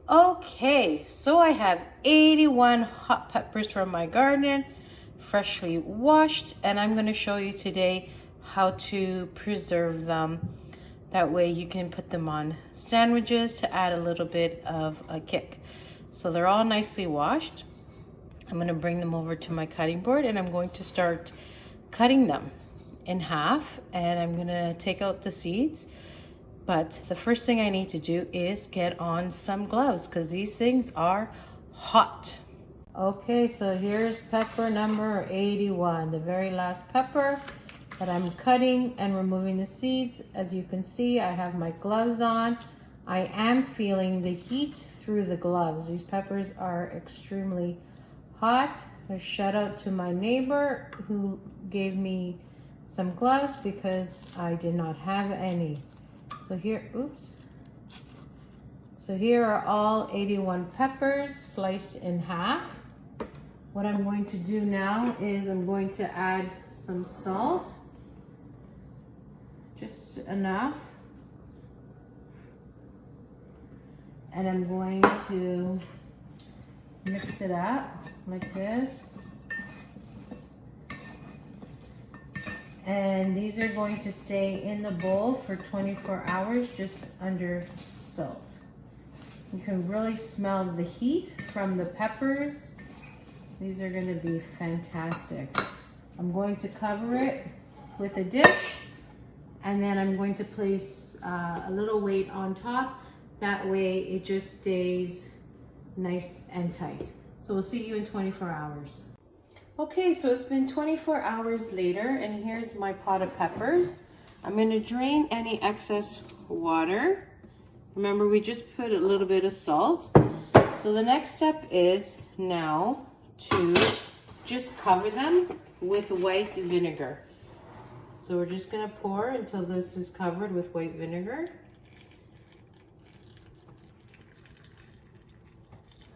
Okay, so I have 81 hot peppers from my garden, freshly washed, and I'm going to show you today how to preserve them. That way you can put them on sandwiches to add a little bit of a kick. So they're all nicely washed. I'm going to bring them over to my cutting board and I'm going to start cutting them in half, and I'm going to take out the seeds. But the first thing I need to do is get on some gloves because these things are hot. Okay, so here's pepper number 81, the very last pepper that I'm cutting and removing the seeds. As you can see, I have my gloves on. I am feeling the heat through the gloves. These peppers are extremely hot. A shout out to my neighbor who gave me some gloves because I did not have any. So here, oops. So here are all 81 peppers sliced in half. What I'm going to do now is I'm going to add some salt, just enough. And I'm going to mix it up like this. And these are going to stay in the bowl for 24 hours just under salt. You can really smell the heat from the peppers. These are going to be fantastic. I'm going to cover it with a dish, and then I'm going to place a little weight on top. That way it just stays nice and tight. So we'll see you in 24 hours. Okay, so it's been 24 hours later, and here's my pot of peppers. I'm going to drain any excess water. Remember, we just put a little bit of salt. So the next step is now to just cover them with white vinegar. So we're just going to pour until this is covered with white vinegar.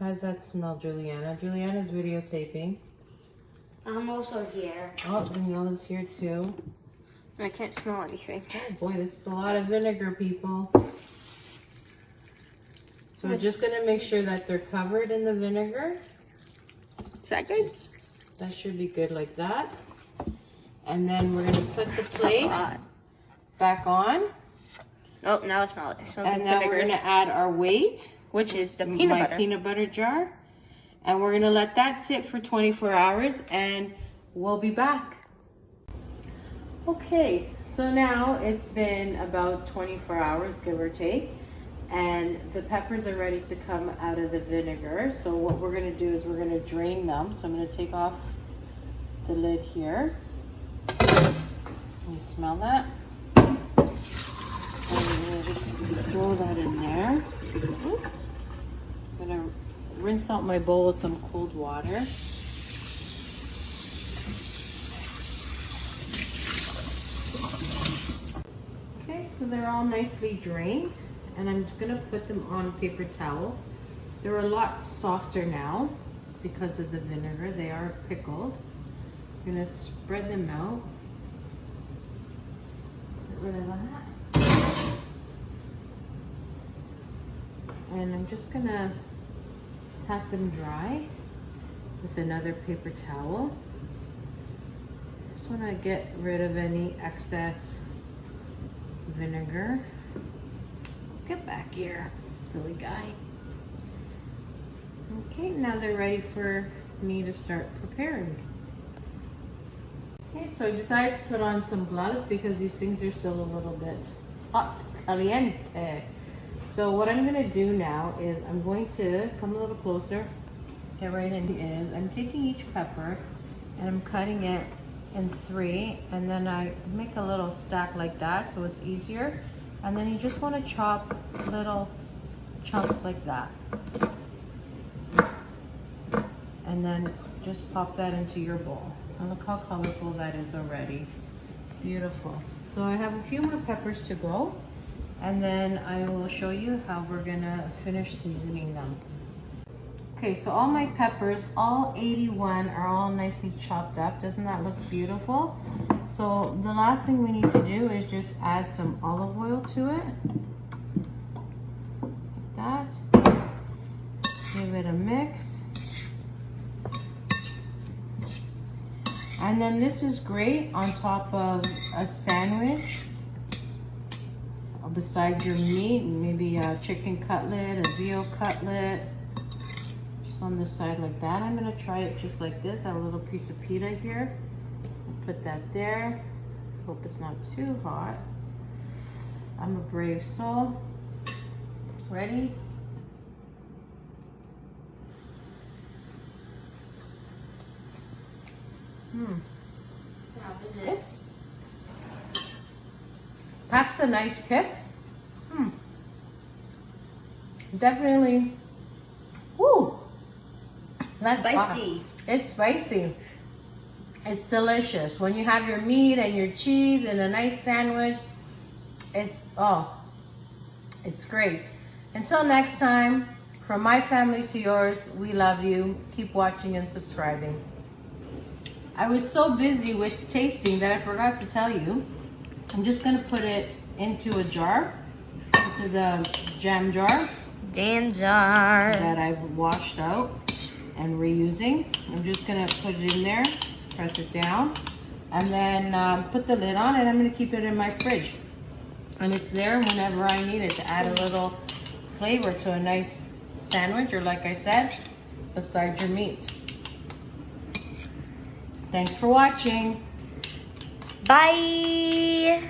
How does that smell, Juliana? Juliana's videotaping. I'm also here. Oh, Daniela's here too. I can't smell anything. Oh boy, this is a lot of vinegar, people. So we're just gonna make sure that they're covered in the vinegar. Is that good? That should be good like that. And then we're gonna put the plate back on. Oh, now I smell it. It smells And like now vinegar. we're gonna add our weight, which is the my peanut butter jar. And we're gonna let that sit for 24 hours and we'll be back. Okay, so now it's been about 24 hours, give or take, and the peppers are ready to come out of the vinegar. So what we're gonna do is we're gonna drain them. So I'm gonna take off the lid here. You smell that? And I'm gonna just throw that in there. I'm gonna rinse out my bowl with some cold water. Okay, so they're all nicely drained, and I'm just gonna put them on a paper towel. They're a lot softer now because of the vinegar. They are pickled. I'm gonna spread them out. Get rid of that. And I'm just gonna pat them dry with another paper towel. Just want to get rid of any excess vinegar. Get back here, silly guy. Okay, now they're ready for me to start preparing. Okay, so I decided to put on some gloves because these things are still a little bit hot, caliente. So what I'm gonna do now is I'm going to come a little closer, get right in, is I'm taking each pepper and I'm cutting it in 3, and then I make a little stack like that so it's easier. And then you just wanna chop little chunks like that. And then just pop that into your bowl. And look how colorful that is already. Beautiful. So I have a few more peppers to go, and then I will show you how we're gonna finish seasoning them. Okay, so all my peppers, all 81, are all nicely chopped up. Doesn't that look beautiful? So the last thing we need to do is just add some olive oil to it. Like that. Give it a mix. And then this is great on top of a sandwich. Beside your meat, maybe a chicken cutlet, a veal cutlet. Just on the side like that. I'm gonna try it just like this. I have a little piece of pita here. I'll put that there. Hope it's not too hot. I'm a brave soul. Ready? Oops. Packs a nice kick. Definitely. Woo. That's Spicy. It's spicy. It's delicious. When you have your meat and your cheese and a nice sandwich, it's great. Until next time, from my family to yours, we love you. Keep watching and subscribing. I was so busy with tasting that I forgot to tell you. I'm just gonna put it into a jar. This is a jam jar. Jam jar. That I've washed out and reusing. I'm just gonna put it in there, press it down, and then put the lid on, and I'm gonna keep it in my fridge. And it's there whenever I need it to add a little flavor to a nice sandwich, or like I said, beside your meat. Thanks for watching. Bye.